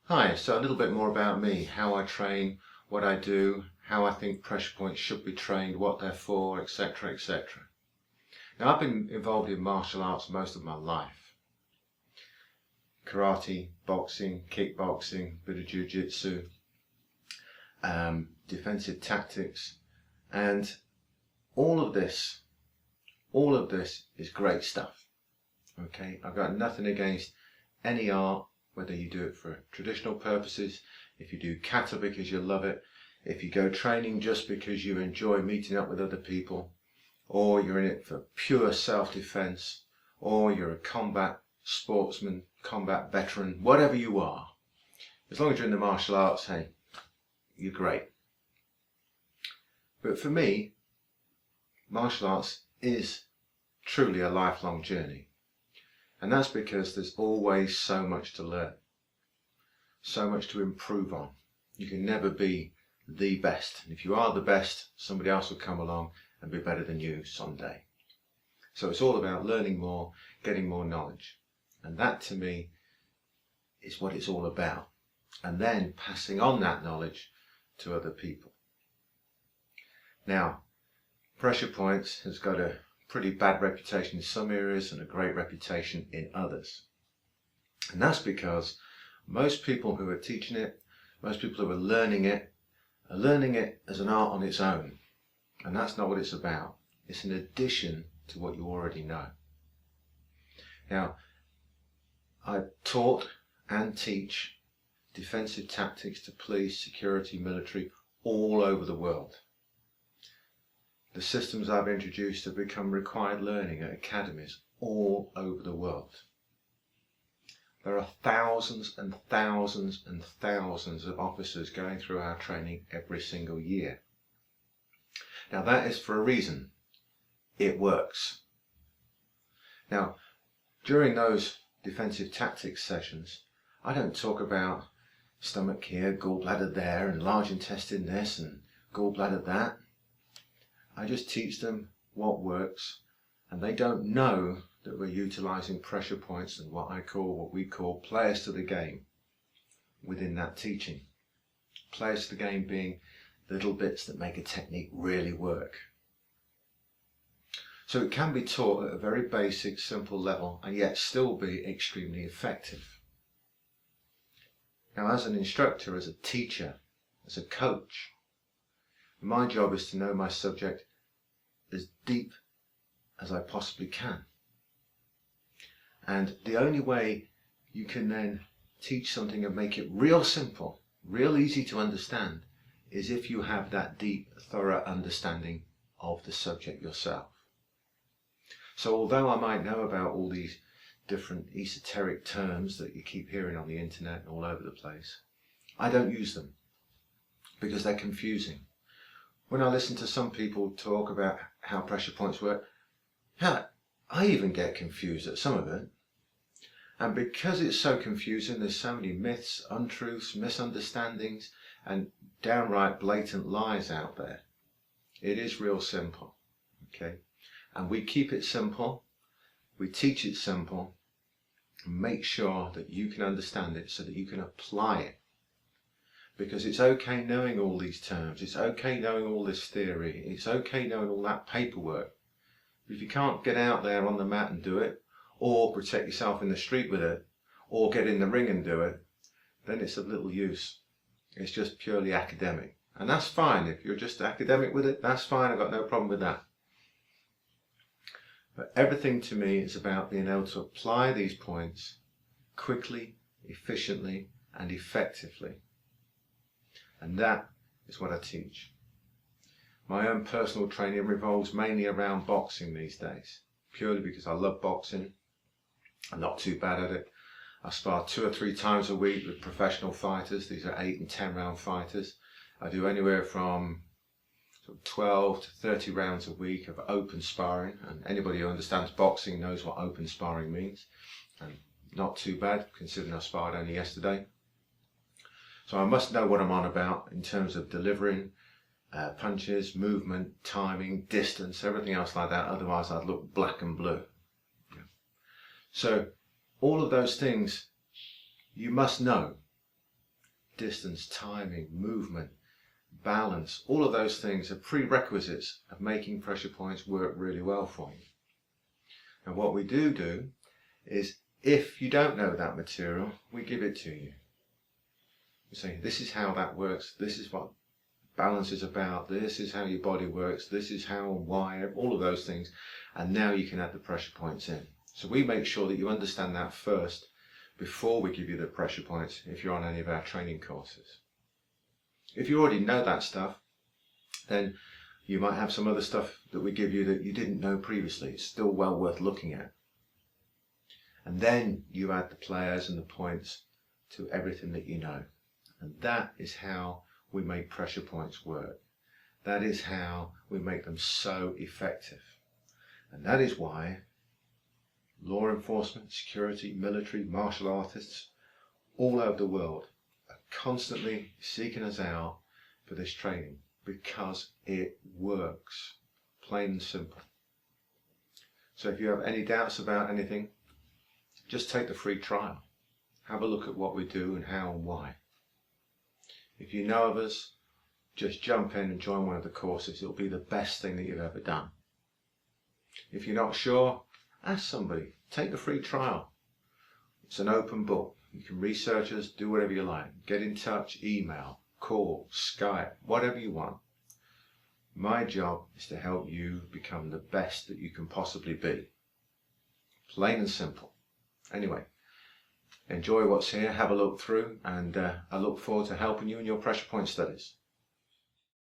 Hi, so a little bit more about me, how I train, what I do, how I think pressure points should be trained, what they're for, etc, etc. Now I've been involved in martial arts most of my life. Karate, boxing, kickboxing, bit of jiu-jitsu, defensive tactics, and all of this is great stuff. Okay, I've got nothing against any art, whether you do it for traditional purposes, if you do kata because you love it, if you go training just because you enjoy meeting up with other people, or you're in it for pure self-defense, or you're a combat sportsman, combat veteran, whatever you are. As long as you're in the martial arts, hey, you're great. But for me, martial arts is truly a lifelong journey. And that's because there's always so much to learn, so much to improve on. You can never be the best. And if you are the best, somebody else will come along and be better than you someday. So it's all about learning more, getting more knowledge. And that to me is what it's all about. And then passing on that knowledge to other people. Now, Pressure Points has got a pretty bad reputation in some areas and a great reputation in others. And that's because most people who are teaching it, most people who are learning it as an art on its own. And that's not what it's about. It's an addition to what you already know. Now, I taught and teach defensive tactics to police, security, military all over the world. The systems I've introduced have become required learning at academies all over the world. There are thousands and thousands and thousands of officers going through our training every single year. Now that is for a reason. It works. Now, during those defensive tactics sessions, I don't talk about stomach here, gallbladder there, and large intestine this and gallbladder that. I just teach them what works, and they don't know that we're utilizing pressure points and what we call players to the game within that teaching. Players to the game being little bits that make a technique really work. So it can be taught at a very basic, simple level and yet still be extremely effective. Now, as an instructor, as a teacher, as a coach, my job is to know my subject as deep as I possibly can. And the only way you can then teach something and make it real simple, real easy to understand, is if you have that deep, thorough understanding of the subject yourself. So although I might know about all these different esoteric terms that you keep hearing on the internet and all over the place, I don't use them because they're confusing. When I listen to some people talk about how pressure points work, I even get confused at some of it. And because it's so confusing, there's so many myths, untruths, misunderstandings, and downright blatant lies out there. It is real simple, okay? And we keep it simple, we teach it simple, and make sure that you can understand it so that you can apply it. Because it's okay knowing all these terms, it's okay knowing all this theory, it's okay knowing all that paperwork. But if you can't get out there on the mat and do it, or protect yourself in the street with it, or get in the ring and do it, then it's of little use. It's just purely academic. And that's fine. If you're just academic with it, that's fine. I've got no problem with that. But everything to me is about being able to apply these points quickly, efficiently, and effectively. And that is what I teach. My own personal training revolves mainly around boxing these days, purely because I love boxing. I'm not too bad at it. I spar 2 or 3 times a week with professional fighters. These are 8 and 10 round fighters. I do anywhere from 12 to 30 rounds a week of open sparring, and anybody who understands boxing knows what open sparring means. And not too bad, considering I sparred only yesterday. So I must know what I'm on about in terms of delivering punches, movement, timing, distance, everything else like that. Otherwise I'd look black and blue. So all of those things you must know. distance, timing, movement, balance, all of those things are prerequisites of making pressure points work really well for you. And what we do is, if you don't know that material, we give it to you. We say, this is how that works, this is what balance is about, this is how your body works, this is how and why, all of those things, and now you can add the pressure points in. So we make sure that you understand that first before we give you the pressure points if you're on any of our training courses. If you already know that stuff, then you might have some other stuff that we give you that you didn't know previously. It's still well worth looking at. And then you add the players and the points to everything that you know. And that is how we make pressure points work. That is how we make them so effective. And that is why law enforcement, security, military, martial artists all over the world are constantly seeking us out for this training, because it works, plain and simple. So if you have any doubts about anything, just take the free trial. Have a look at what we do and how and why. If you know of us, just jump in and join one of the courses. It'll be the best thing that you've ever done. If you're not sure, ask somebody. Take the free trial. It's an open book. You can research us, do whatever you like. Get in touch, email, call, Skype, whatever you want. My job is to help you become the best that you can possibly be. Plain and simple. Anyway, enjoy what's here, have a look through, and I look forward to helping you in your pressure point studies.